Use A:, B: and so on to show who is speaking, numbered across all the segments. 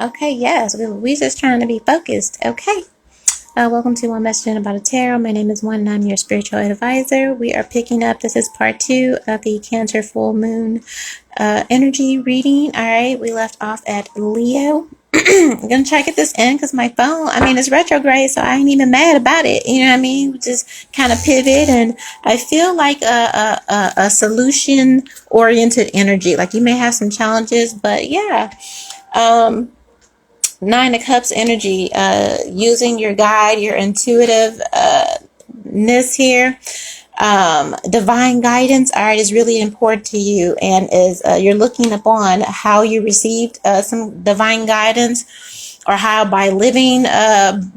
A: Okay, yes, we just trying to be focused. Okay. Welcome to One Message About a Tarot. My name is One and I'm your spiritual advisor. We are picking up, this is part 2 of the Cancer full moon energy reading. All right, we left off at Leo. I'm going to try to get this in because my phone, it's retrograde, so I ain't even mad about it. You know what I mean? We just kind of pivot, and I feel like a solution-oriented energy. Like you may have some challenges, but yeah. Nine of Cups energy, using your guide, your intuitiveness here. Divine guidance, all right, is really important to you, and is you're looking upon how you received some divine guidance, or how by living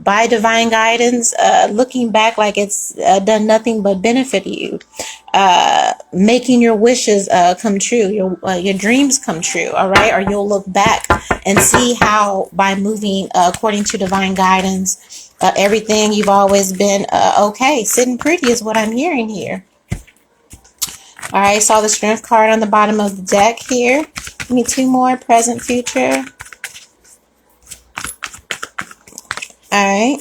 A: by divine guidance, looking back like it's done nothing but benefit you, making your wishes come true, your dreams come true, all right? Or you'll look back and see how by moving according to divine guidance, everything you've always been okay, sitting pretty is what I'm hearing here. All right, saw the Strength card on the bottom of the deck here. Give me two more, present, future. All right.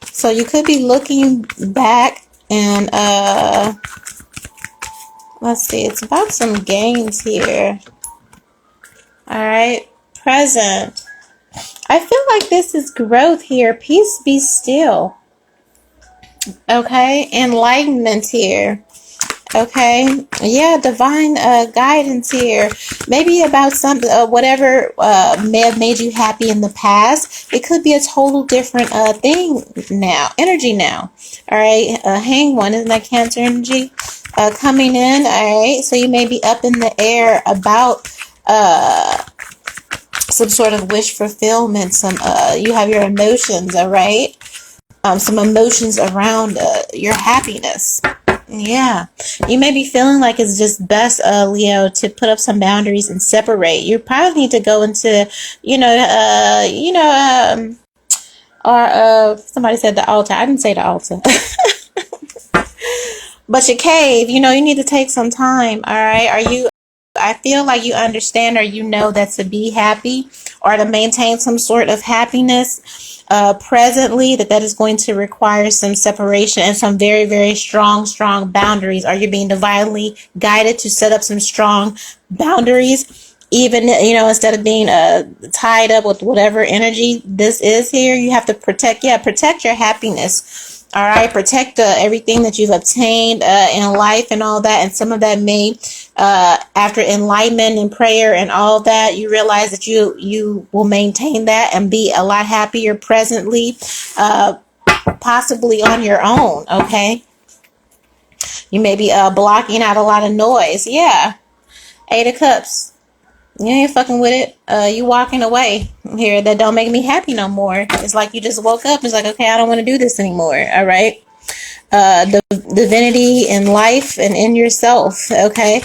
A: So you could be looking back and, let's see, it's about some gains here. All right. Present. I feel like this is growth here. Peace be still. Okay. Enlightenment here. Okay, yeah, divine guidance here. Maybe about something, whatever may have made you happy in the past. It could be a total different thing now, energy now. All right, hang one, isn't that Cancer energy coming in? All right, so you may be up in the air about some sort of wish fulfillment. Some you have your emotions, all right. Some emotions around your happiness. Yeah, you may be feeling like it's just best, Leo, to put up some boundaries and separate. You probably need to go into, or somebody said the altar. I didn't say the altar. But your cave, you need to take some time, all right? I feel like you understand, or that to be happy or to maintain some sort of happiness presently, that is going to require some separation and some very, very strong boundaries. Are you being divinely guided to set up some strong boundaries? Even, instead of being tied up with whatever energy this is here, you have to protect your happiness. All right, protect everything that you've obtained in life and all that. And some of that may, after enlightenment and prayer and all that, you realize that you will maintain that and be a lot happier presently, possibly on your own. Okay, you may be blocking out a lot of noise. Yeah, Eight of Cups. You ain't fucking with it. You walking away here. That don't make me happy no more. It's like you just woke up. It's like, okay, I don't want to do this anymore. All right. The divinity in life and in yourself. Okay.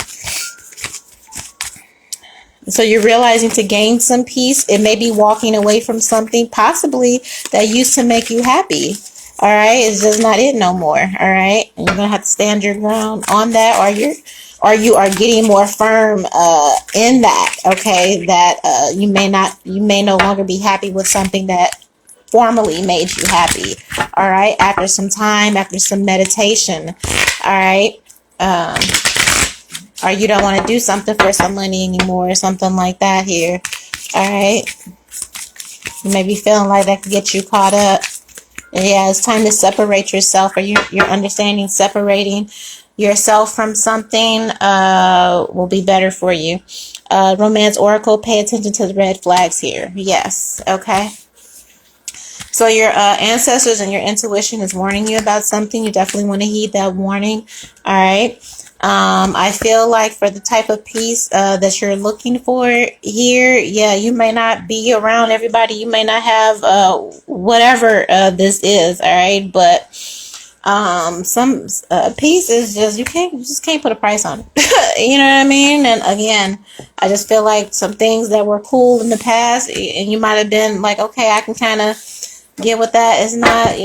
A: So you're realizing to gain some peace. It may be walking away from something possibly that used to make you happy. All right. It's just not it no more. All right. And you're going to have to stand your ground on that, or you are getting more firm in that, okay, that you may no longer be happy with something that formerly made you happy, all right, after some time, after some meditation, all right, or you don't want to do something for some money anymore, or something like that here, all right, you may be feeling like that could get you caught up. Yeah, it's time to separate yourself, or you're understanding separating yourself from something will be better for you. Romance Oracle, pay attention to the red flags here. Yes, okay. So your ancestors and your intuition is warning you about something. You definitely want to heed that warning. All right. I feel like for the type of peace that you're looking for here, yeah, you may not be around everybody. You may not have whatever this is, all right, but some peace is just, you just can't put a price on it. You know what I mean? And again, I just feel like some things that were cool in the past, and you might have been like, okay, I can kind of get with that. It's not,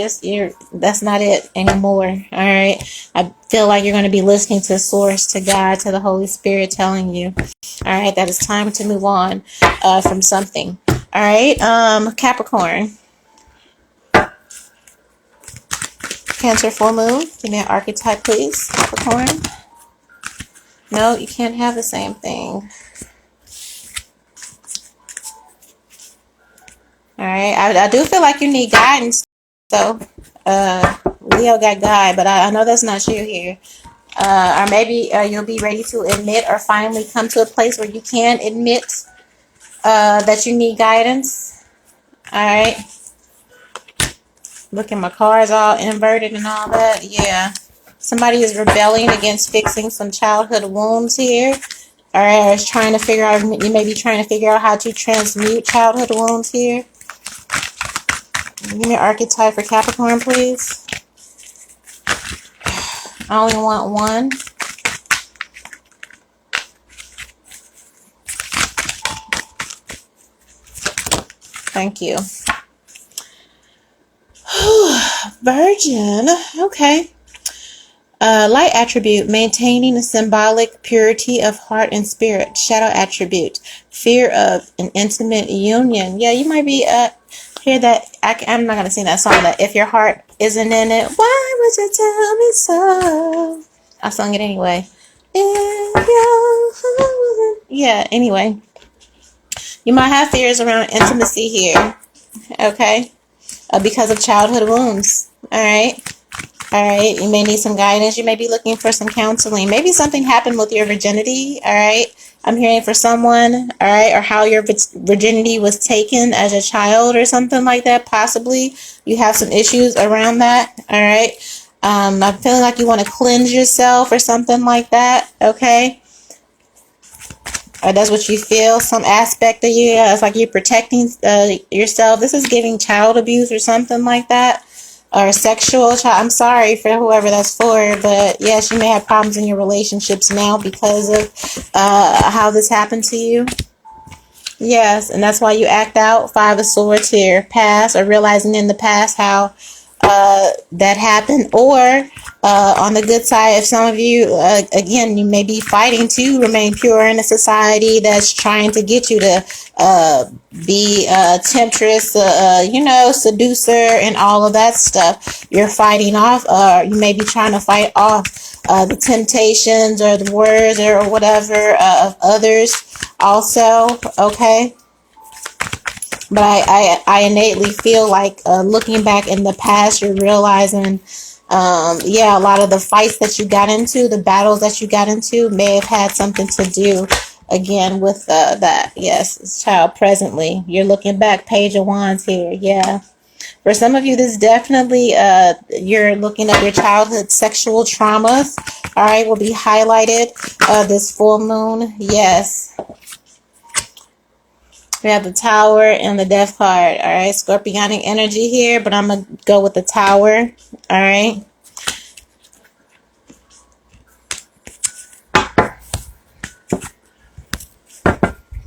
A: that's not it anymore. All right. I feel like you're going to be listening to source, to God, to the Holy Spirit telling you, all right, that it's time to move on from something. All right. Capricorn, Cancer, full moon. Give me an archetype, please. Capricorn. No, you can't have the same thing. All right. I do feel like you need guidance. So, Leo got guide, but I know that's not you here. Or maybe you'll be ready to admit or finally come to a place where you can admit that you need guidance. All right. Look at my cards all inverted and all that. Yeah. Somebody is rebelling against fixing some childhood wounds here. All right. Or is trying to figure out, you may be trying to figure out how to transmute childhood wounds here. Give me an archetype for Capricorn, please. I only want one. Thank you. Virgin. Okay. Light attribute, maintaining a symbolic purity of heart and spirit. Shadow attribute, fear of an intimate union. Yeah, you might be hear that. I'm not gonna sing that song. That if your heart isn't in it, why would you tell me so? I sung it anyway. Yeah. Anyway, you might have fears around intimacy here. Okay, because of childhood wounds. All right. All right, you may need some guidance. You may be looking for some counseling. Maybe something happened with your virginity. All right, I'm hearing for someone. All right, or how your virginity was taken as a child or something like that. Possibly you have some issues around that. All right, I'm feeling like you want to cleanse yourself or something like that. Okay, or that's what you feel. Some aspect of you, it's like you're protecting yourself. This is giving child abuse or something like that. Or sexual child. I'm sorry for whoever that's for, but yes, you may have problems in your relationships now because of how this happened to you. Yes, and that's why you act out. Five of Swords here. Past, or realizing in the past how that happened. Or on the good side, if some of you, again, you may be fighting to remain pure in a society that's trying to get you to be temptress, seducer, and all of that stuff. You're fighting off, you may be trying to fight off the temptations or the words or whatever of others also. Okay. But I innately feel like looking back in the past, you're realizing, a lot of the fights that you got into, the battles that you got into may have had something to do, again, with that. Yes, child, presently. You're looking back, Page of Wands here. Yeah. For some of you, this definitely, you're looking at your childhood sexual traumas. All right, will be highlighted this full moon. Yes. We have the Tower and the Death card. All right, Scorpionic energy here, but I'm going to go with the Tower. All right.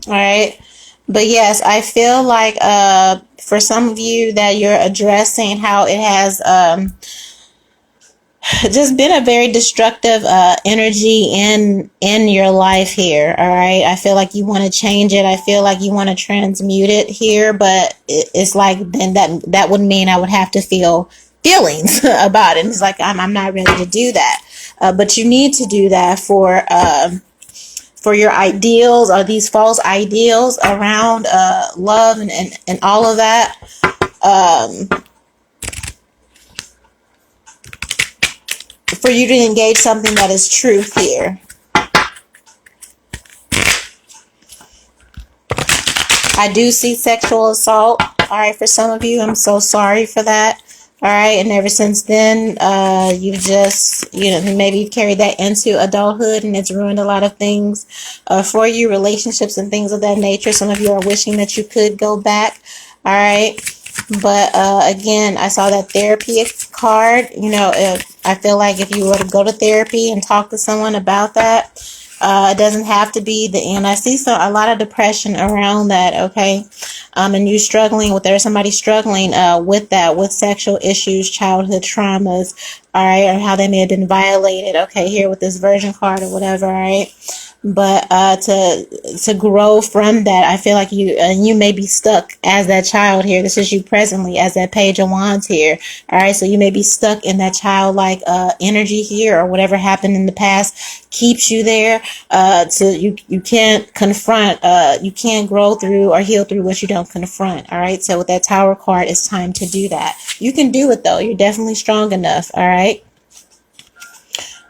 A: All right. But yes, I feel like for some of you that you're addressing how it has just been a very destructive energy in your life here. All right, I feel like you want to change it. I feel like you want to transmute it here, but it's like then that would mean I would have to feel feelings about it. It's like I'm not ready to do that, but you need to do that for your ideals, or these false ideals around love and all of that. For you to engage something that is truth here. I do see sexual assault. All right, for some of you, I'm so sorry for that. All right, and ever since then, you've just, maybe you've carried that into adulthood, and it's ruined a lot of things for you, relationships and things of that nature. Some of you are wishing that you could go back. All right. But again, I saw that therapy card. I feel like if you were to go to therapy and talk to someone about that, it doesn't have to be the end. I see a lot of depression around that. Okay. and you struggling with, there's somebody struggling with that, with sexual issues, childhood traumas, all right, or how they may have been violated, okay, here with this Virgin card or whatever, all right. But to grow from that, I feel like you may be stuck as that child here. This is you presently as that Page of Wands here. All right, so you may be stuck in that childlike energy here, or whatever happened in the past keeps you there. So you can't confront, you can't grow through or heal through what you don't confront. All right, so with that Tower card, it's time to do that. You can do it though. You're definitely strong enough. All right.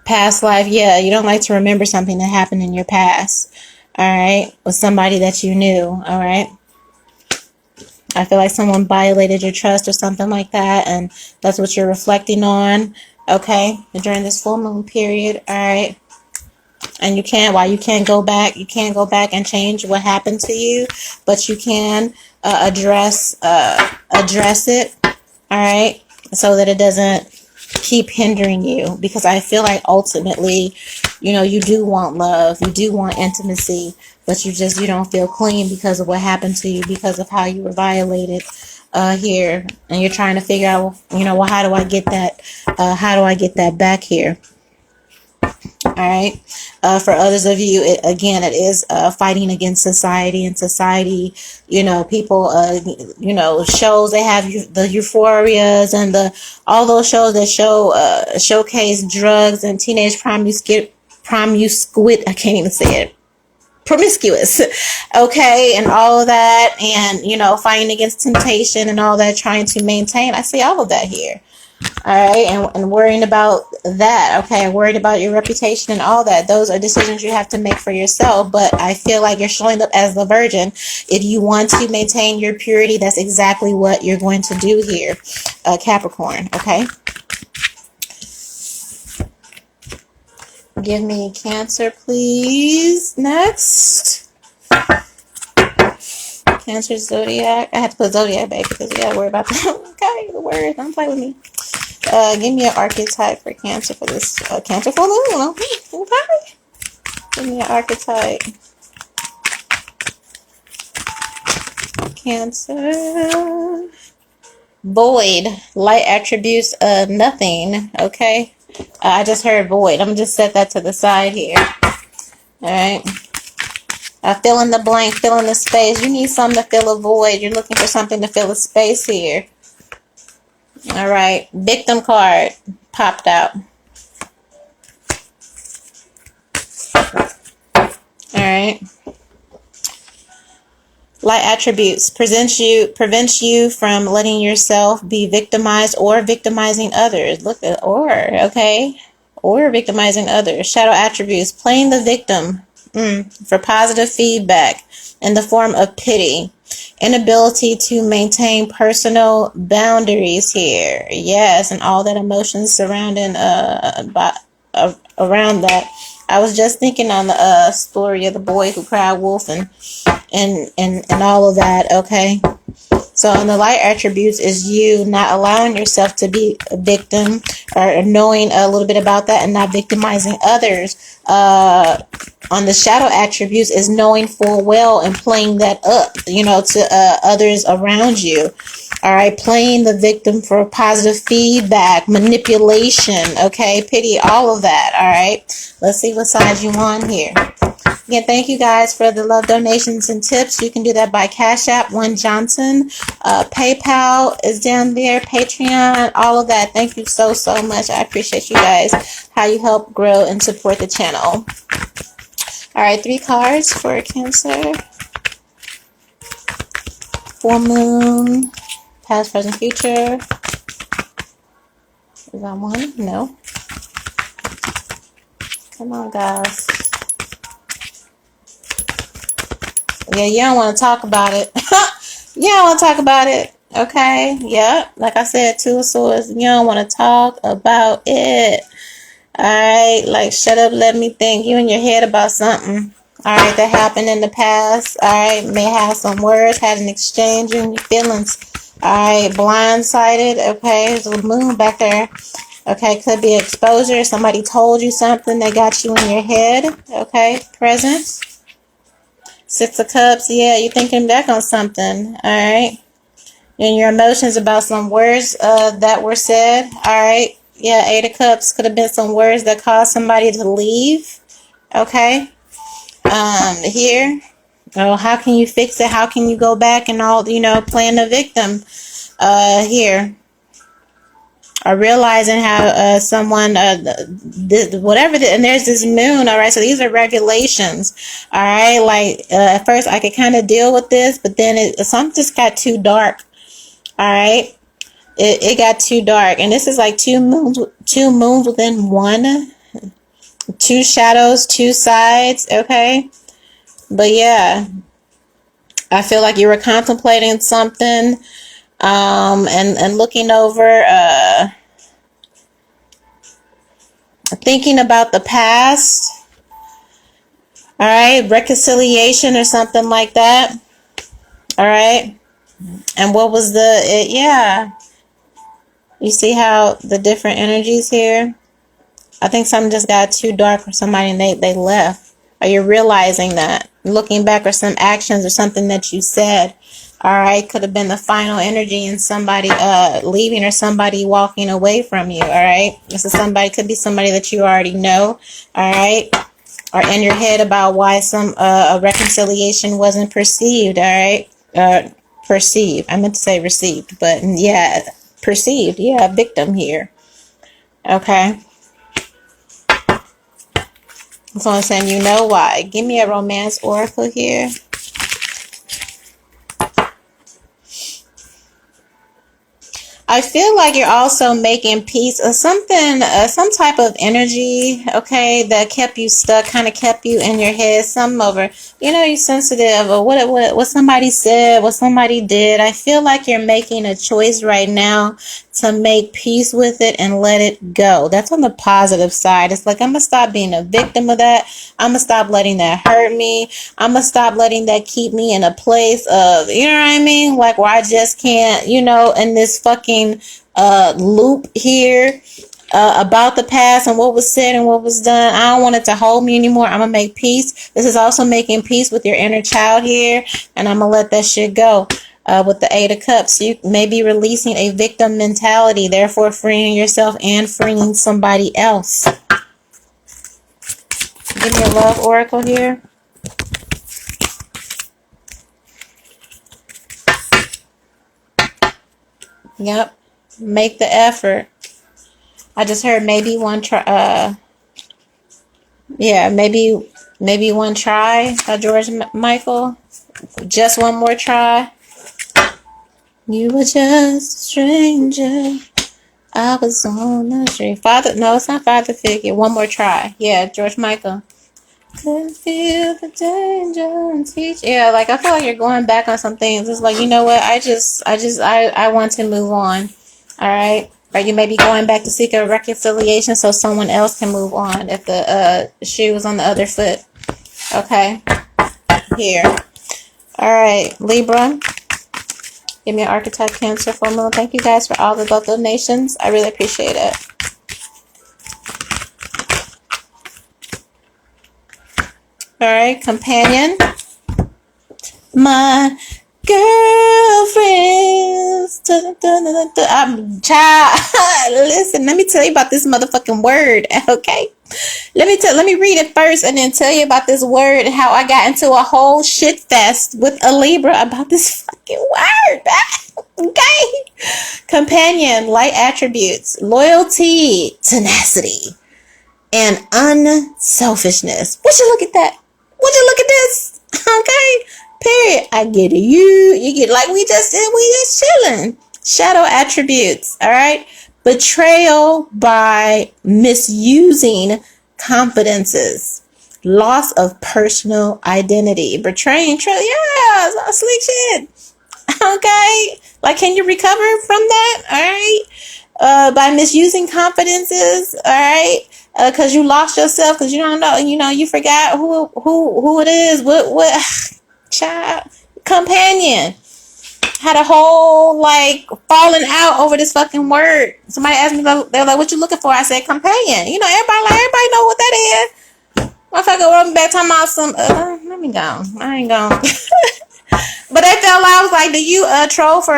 A: Past life, yeah, you don't like to remember something that happened in your past, all right, with somebody that you knew, all right. I feel like someone violated your trust or something like that, and that's what you're reflecting on, okay, during this full moon period, all right. And you can't go back, and change what happened to you, but you can address it, all right, so that it doesn't keep hindering you, because I feel like ultimately, you do want love, you do want intimacy, but you don't feel clean because of what happened to you, because of how you were violated here, and you're trying to figure out, well, how do I get that back here? All right. For others of you, it is fighting against society, and society, people, shows, they have the Euphorias and all those shows that showcase drugs and teenage promiscuous, I can't even say it, promiscuous, okay, and all of that, and fighting against temptation and all that, trying to maintain. I see all of that here. All right, and worrying about that, okay, worried about your reputation and all that. Those are decisions you have to make for yourself, but I feel like you're showing up as the Virgin. If you want to maintain your purity, that's exactly what you're going to do here, Capricorn, okay? Give me Cancer, please. Next. Cancer Zodiac. I had to put Zodiac, baby, because we gotta worry about that. Okay, the word. Don't play with me. Give me an archetype for Cancer for this Cancer full moon. Okay. Give me an archetype. Cancer. Void. Light attributes, nothing. Okay. I just heard void. I'm gonna just set that to the side here. All right. Fill in the blank, fill in the space. You need something to fill a void. You're looking for something to fill a space here. All right. Victim card popped out. All right. Light attributes prevents you from letting yourself be victimized or victimizing others. Look at okay, or victimizing others. Shadow attributes playing the victim for positive feedback in the form of pity. Inability to maintain personal boundaries here. Yes, and all that emotions surrounding around that. I was just thinking on the story of the boy who cried wolf and all of that, okay? So on the light attributes is you not allowing yourself to be a victim, or knowing a little bit about that and not victimizing others. On the shadow attributes is knowing full well and playing that up, to others around you. All right, playing the victim for positive feedback, manipulation, okay, pity, all of that. All right, let's see what side you on here. Again, thank you guys for the love donations and tips. You can do that by Cash App, One Johnson. PayPal is down there, Patreon, all of that. Thank you so much. I appreciate you guys, how you help grow and support the channel. All right, 3 cards for Cancer. Full moon, past, present, future. Is that one? No. Come on, guys. Yeah, you don't want to talk about it. You don't want to talk about it. Okay? Yeah. Like I said, 2 of Swords. You don't want to talk about it. Alright? Like, shut up, let me think. You in your head about something. Alright, that happened in the past. Alright, may have some words, had an exchange in your feelings. Alright, blindsided. Okay, there's a moon back there. Okay, could be exposure. Somebody told you something that got you in your head. Okay, presence. Six of Cups. Yeah, you're thinking back on something. All right. And your emotions about some words that were said. All right. Yeah, Eight of Cups could have been some words that caused somebody to leave. Okay. Here. Oh, how can you fix it? How can you go back and all, playing the victim? Here. Or realizing how someone, whatever, and there's this moon, all right? So these are regulations, all right? Like, at first I could kind of deal with this, but then something just got too dark, all right? It got too dark. And this is like two moons within one. Two shadows, two sides, okay? But yeah, I feel like you were contemplating something, and looking over, thinking about the past, all right, reconciliation or something like that, all right. And what was yeah, you see how the different energies here? I think something just got too dark for somebody and they left. Are you realizing that? Looking back, or some actions or something that you said, all right, could have been the final energy in somebody leaving or somebody walking away from you, all right? This is somebody, could be somebody that you already know, all right? Or in your head about why some a reconciliation wasn't perceived, all right? Perceived. I meant to say received, but yeah, perceived. Yeah, victim here. Okay. So I'm saying, you know why. Give me a romance oracle here. I feel like you're also making peace or something, some type of energy, okay, that kept you stuck, kind of kept you in your head, some over, you're sensitive, or what somebody said, what somebody did. I feel like you're making a choice right now to make peace with it and let it go. That's on the positive side. It's like, I'm going to stop being a victim of that. I'm going to stop letting that hurt me. I'm going to stop letting that keep me in a place of, you know what I mean? Like, where I just can't, in this fucking loop here about the past and what was said and what was done. I don't want it to hold me anymore. I'm going to make peace. This is also making peace with your inner child here. And I'm going to let that shit go. With the Eight of Cups, you may be releasing a victim mentality, therefore freeing yourself and freeing somebody else. Give me a love oracle here. Yep. Make the effort. I just heard maybe one try. Yeah, maybe one try. George Michael. Just one more try. You were just a stranger. I was on the street. No, it's not Father Figure. One more try. Yeah, George Michael. Couldn't feel the danger and teach. Yeah, like, I feel like you're going back on some things. It's like, you know what? I want to move on. All right. Or you may be going back to seek a reconciliation so someone else can move on if the shoe was on the other foot. Okay. Here. All right, Libra. Give me an archetype, Cancer, full moon. Thank you guys for all the love donations. I really appreciate it. All right, Companion. My girlfriends. I'm child. Listen, let me tell you about this motherfucking word, okay? Let me read it first and then tell you about this word and how I got into a whole shit fest with a Libra about this fucking word. Okay? Companion, light attributes, loyalty, tenacity, and unselfishness. Would you look at that? Would you look at this? Okay? Period. I get it. You get, like we just chilling. Shadow attributes, all right? Betrayal by misusing confidences. Loss of personal identity. Betraying, yeah, slick shit. Okay? Like, can you recover from that? All right? By misusing confidences, all right? Because you lost yourself, because you don't know, you forgot who it is, what child, companion. Had a whole, like, falling out over this fucking word. Somebody asked me, they're like, what you looking for? I said, companion. Everybody know what that is. Motherfucker, I'm back talking about some, let me go. I ain't going. But that fella, I was like, do you troll for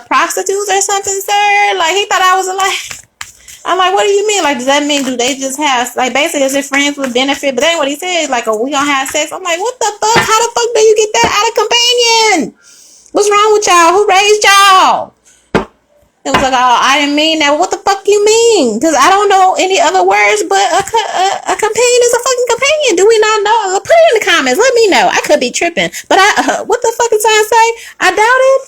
A: prostitutes or something, sir? Like, he thought I was like, I'm like, what do you mean? Like, does that mean, do they just have, like, basically, is it friends with benefit? But then what he said, like, oh, we gonna have sex. I'm like, what the fuck? How the fuck do you get that out of companion? What's wrong with y'all? Who raised y'all? It was like, oh, I didn't mean that. What the fuck you mean? Because I don't know any other words, but a companion is a fucking companion. Do we not know? Put it in the comments. Let me know. I could be tripping. But what the fuck is I say? I doubt it.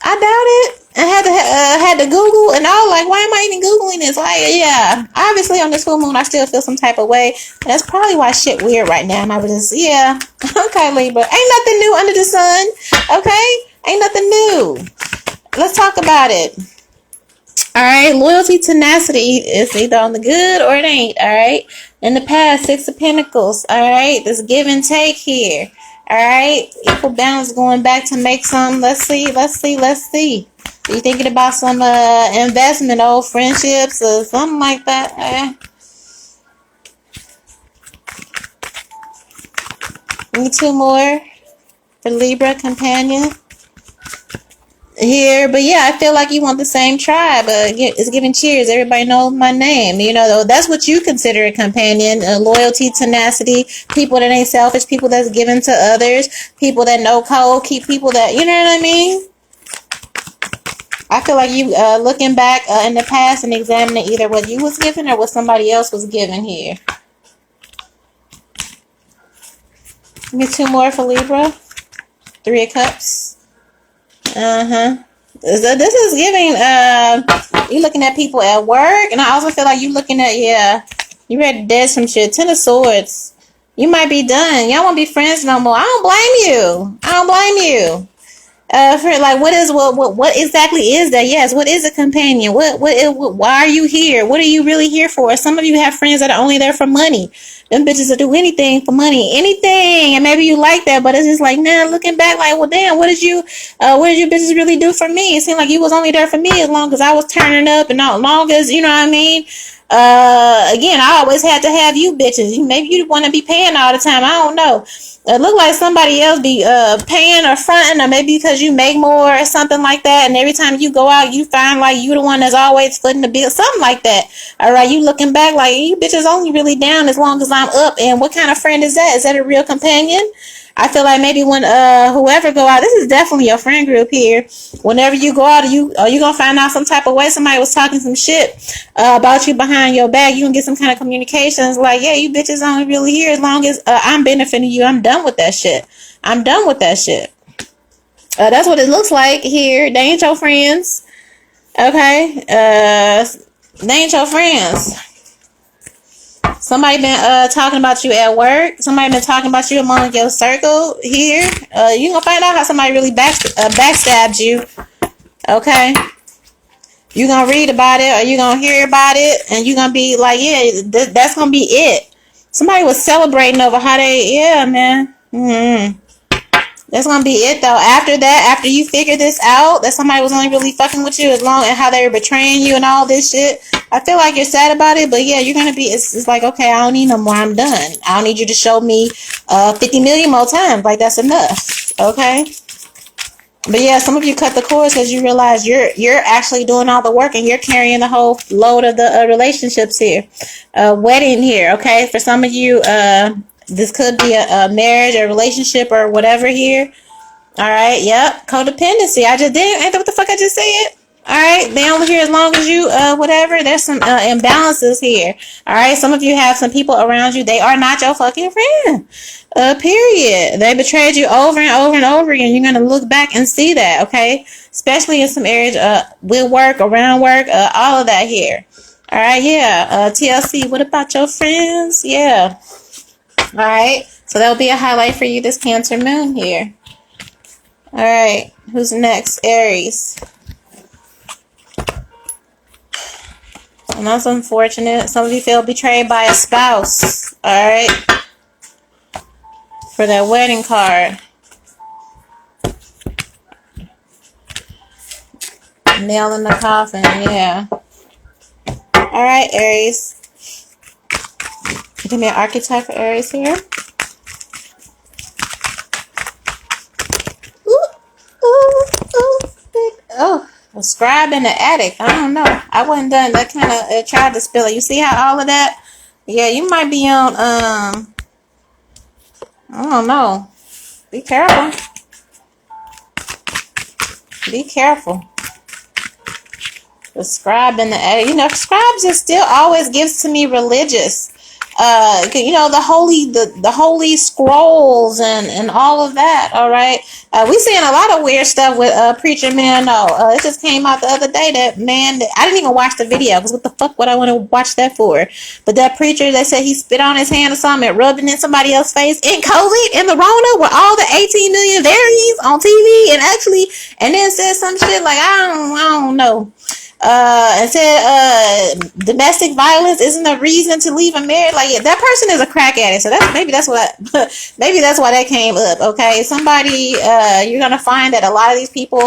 A: I doubt it. I had to Google and all. Like, why am I even Googling this? Like, yeah. Obviously, on this full moon, I still feel some type of way. That's probably why shit weird right now. And I was just, yeah. Okay, Libra. Ain't nothing new under the sun. Okay? Ain't nothing new. Let's talk about it. All right, loyalty, tenacity is either on the good or it ain't. All right, in the past, 6 of Pentacles. All right, this give and take here. All right, equal balance going back to make some. Let's see. Are you thinking about some investment, old friendships, or something like that? Need 2 more for Libra companion. Here, but yeah, I feel like you want the same tribe. It's giving cheers. Everybody knows my name. You know, that's what you consider a companion. Loyalty, tenacity, people that ain't selfish, people that's given to others, people that know code, keep people that, you know what I mean? I feel like you looking back in the past and examining either what you was given or what somebody else was given here. Give me 2 more for Libra. 3 of Cups. So this is giving, you looking at people at work, and I also feel like you looking at, yeah, you ready to dead some shit. 10 of Swords. You might be done. Y'all won't be friends no more. I don't blame you. I don't blame you. For like, what exactly is that? Yes, what is a companion? Why are you here? What are you really here for? Some of you have friends that are only there for money. Them bitches will do anything for money, anything, and maybe you like that, but it's just like, nah. Looking back, like, well, damn, what did you bitches really do for me? It seemed like you was only there for me as long as I was turning up, and as long as, you know what I mean. Again, I always had to have you bitches. Maybe you want to be paying all the time. I don't know. It look like somebody else be paying or fronting, or maybe because you make more or something like that, and every time you go out you find like you the one that's always footing the bill, something like that. All right, you looking back like, you bitches only really down as long as I'm up. And what kind of friend is that? Is that a real companion? I feel like maybe when whoever go out, this is definitely your friend group here. Whenever you go out, you gonna find out some type of way somebody was talking some shit about you behind your back. You gonna get some kind of communications like, yeah, you bitches only really here as long as I'm benefiting you. I'm done with that shit. I'm done with that shit. That's what it looks like here. They ain't your friends. Okay. They ain't your friends. Somebody been talking about you at work. Somebody been talking about you among your circle here. You gonna find out how somebody really backstabbed you. Okay. You gonna read about it, or you gonna hear about it, and you gonna be like, yeah, that's gonna be it. Somebody was celebrating over how they, yeah, man. That's gonna be it though. After that, after you figure this out, that somebody was only really fucking with you as long as how they were betraying you and all this shit. I feel like you're sad about it, but yeah, you're gonna be. It's like, okay, I don't need no more. I'm done. I don't need you to show me 50 million more times. Like, that's enough. Okay. But yeah, some of you cut the cords because you realize you're actually doing all the work and you're carrying the whole load of the relationships here. Wedding here. Okay. For some of you, this could be a marriage or relationship or whatever here. All right. Yep. Codependency. I just did. Ain't that what the fuck I just said? All right. They only here as long as you, whatever. There's some imbalances here. All right. Some of you have some people around you. They are not your fucking friend. Period. They betrayed you over and over and over again. You're going to look back and see that. Okay. Especially in some areas with work, around work, all of that here. All right. Yeah. TLC. What about your friends? Yeah. All right, so that'll be a highlight for you this Cancer moon here. All right, who's next? Aries. And that's unfortunate. Some of you feel betrayed by a spouse. All right, for that wedding card. Nail in the coffin, yeah. All right, Aries. Give me an archetype for Aries here. A scribe in the attic. I don't know. I wasn't done. That kind of tried to spill it. You see how all of that? Yeah, you might be on. I don't know. Be careful. Be careful. The scribe in the attic. You know, scribes just still always gives to me religious. You know, the holy scrolls and all of that. All right. We seeing a lot of weird stuff with preacher man. No, it just came out the other day that man. I didn't even watch the video because what the fuck would I want to watch that for? But that preacher, they said he spit on his hand or something and rubbed it in somebody else's face in COVID in the Rona with all the 18 million variants on TV and then said some shit like I don't know. And said domestic violence isn't a reason to leave a marriage. Like, yeah, that person is a crack addict, so that's why that came up. Okay, somebody you're gonna find that a lot of these people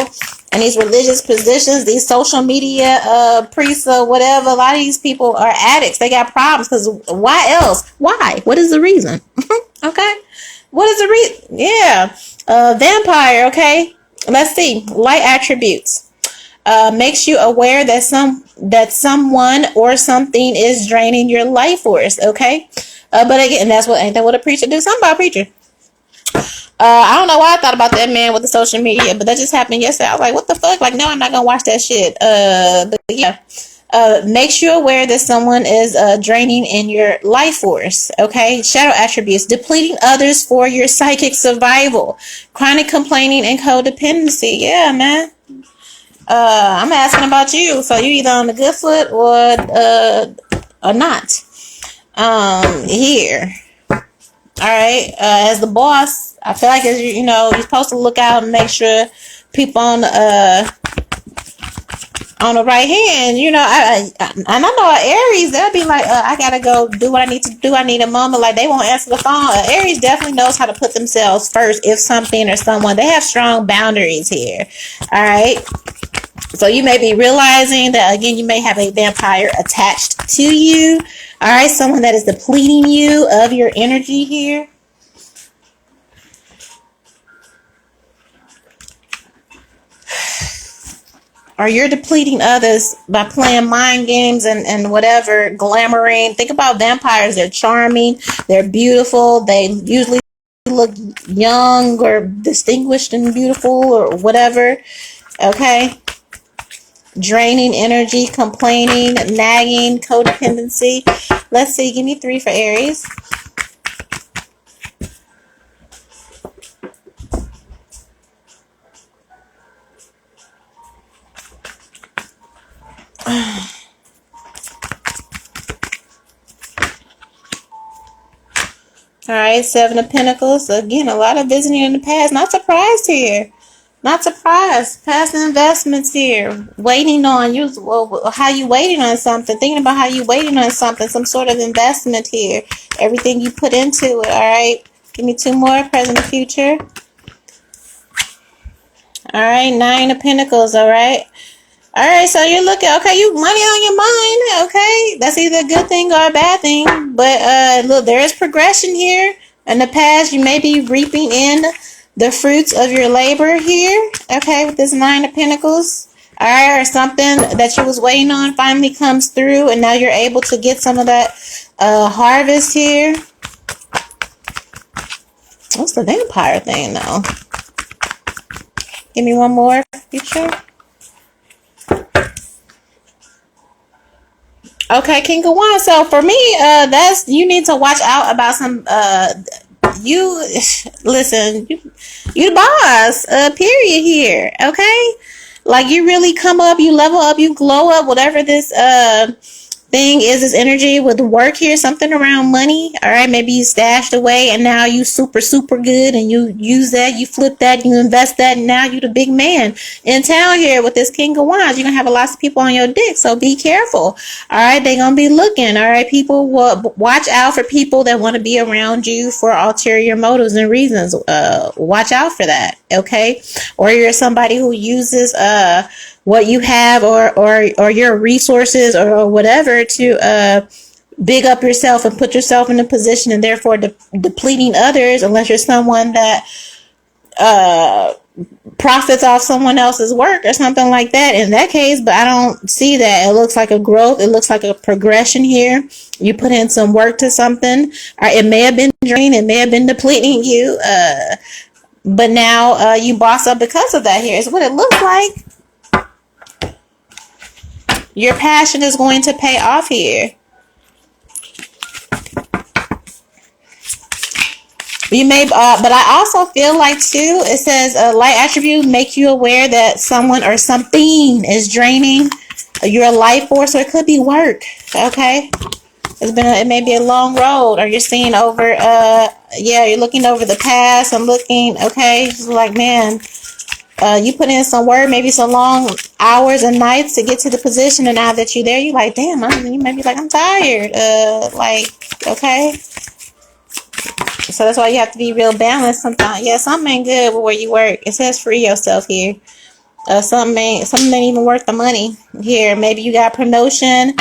A: in these religious positions, these social media priests or whatever, a lot of these people are addicts. They got problems because why else? Why? What is the reason? Okay, what is the reason? Yeah, vampire. Okay, let's see light attributes. Makes you aware that someone or something is draining your life force. Okay, but again, ain't that what a preacher do? Something about a preacher. I don't know why I thought about that man with the social media, but that just happened yesterday. I was like, what the fuck? Like, no, I'm not gonna watch that shit. But yeah. Makes you aware that someone is draining in your life force. Okay, shadow attributes: depleting others for your psychic survival, chronic complaining, and codependency. Yeah, man. I'm asking about you. So you either on the good foot or not. Here. All right. As the boss, I feel like you're supposed to look out and make sure people on the right hand. I know Aries, they'll be like, I gotta go do what I need to do. I need a moment. Like, they won't answer the phone. Aries definitely knows how to put themselves first if something or someone. They have strong boundaries here. All right. So you may be realizing that, again, you may have a vampire attached to you. All right, someone that is depleting you of your energy here. Or you're depleting others by playing mind games and whatever, glamoring. Think about vampires. They're charming. They're beautiful. They usually look young or distinguished and beautiful or whatever. Okay. Draining energy, complaining, nagging, codependency. Let's see. Give me 3 for Aries. All right, 7 of Pentacles. Again, a lot of visiting in the past. Not surprised here. Not surprised. Past investments here. Waiting on you. Well, how you waiting on something. Thinking about how you waiting on something. Some sort of investment here. Everything you put into it. All right. Give me 2 more. Present and future. All right. 9 of Pentacles. All right. All right. So you're looking. Okay. You money on your mind. Okay. That's either a good thing or a bad thing. But look, there is progression here. In the past, you may be reaping in the fruits of your labor here, okay, with this 9 of Pentacles. All right, or something that you was waiting on finally comes through, and now you're able to get some of that harvest here. What's the vampire thing, though? Give me 1 more, future. Okay, King of Wands. So for me, you need to watch out about some you listen, you the boss, period here, okay? Like, you really come up, you level up, you glow up, whatever this thing is, this energy with work here, something around money. All right, maybe you stashed away and now you super good and you use that, you flip that, you invest that, and now you the big man in town here with this King of Wands. You're gonna have lots of people on your dick, so be careful. All right, they're gonna be looking. All right, people, watch out for people that want to be around you for ulterior motives and reasons. Watch out for that, okay? Or you're somebody who uses what you have or your resources or whatever to big up yourself and put yourself in a position, and therefore depleting others, unless you're someone that profits off someone else's work or something like that in that case, but I don't see that. It looks like a growth. It looks like a progression here. You put in some work to something, or it may have been draining, it may have been depleting you, but now you boss up because of that. Here is what it looks like. Your passion is going to pay off here. You may, but I also feel like too, it says a light attribute make you aware that someone or something is draining your life force, or it could be work. Okay, it may be a long road, or you're seeing over, yeah, you're looking over the past and looking. Okay, it's like, man, you put in some work, maybe some long hours and nights to get to the position, and now that you're there, you're like, damn, you may be like, I'm tired. Like, okay. So that's why you have to be real balanced sometimes. Yeah, something ain't good with where you work. It says free yourself here. Something ain't even worth the money here. Maybe you got promotion.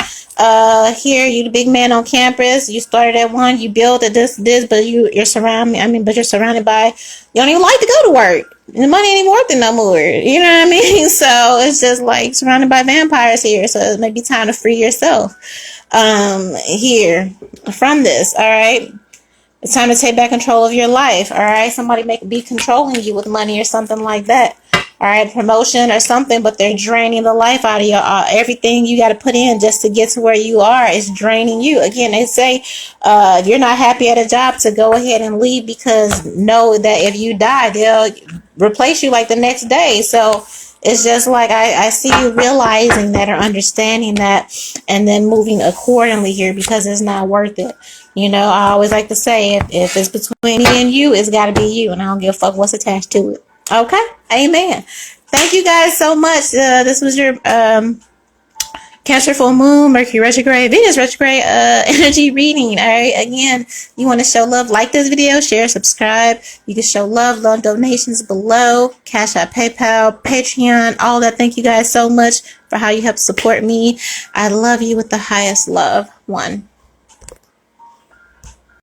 A: Here you the big man on campus. You started at one. You built at this, but you're surrounded. But you're surrounded by. You don't even like to go to work. The money ain't even worth it no more. You know what I mean? So it's just like surrounded by vampires here. So it may be time to free yourself. Here from this. All right. It's time to take back control of your life, all right? Somebody may be controlling you with money or something like that, all right? Promotion or something, but they're draining the life out of you. Everything you got to put in just to get to where you are is draining you. Again, they say if you're not happy at a job, to go ahead and leave, because know that if you die, they'll replace you like the next day. So it's just like I see you realizing that, or understanding that, and then moving accordingly here, because it's not worth it. You know, I always like to say, if it's between me and you, it's got to be you, and I don't give a fuck what's attached to it. Okay? Amen. Thank you guys so much. This was your Cancer full moon, Mercury retrograde, Venus retrograde energy reading. All right. Again, you want to show love, like this video, share, subscribe. You can show love donations below. Cash App, PayPal, Patreon, all that. Thank you guys so much for how you help support me. I love you with the highest love. One.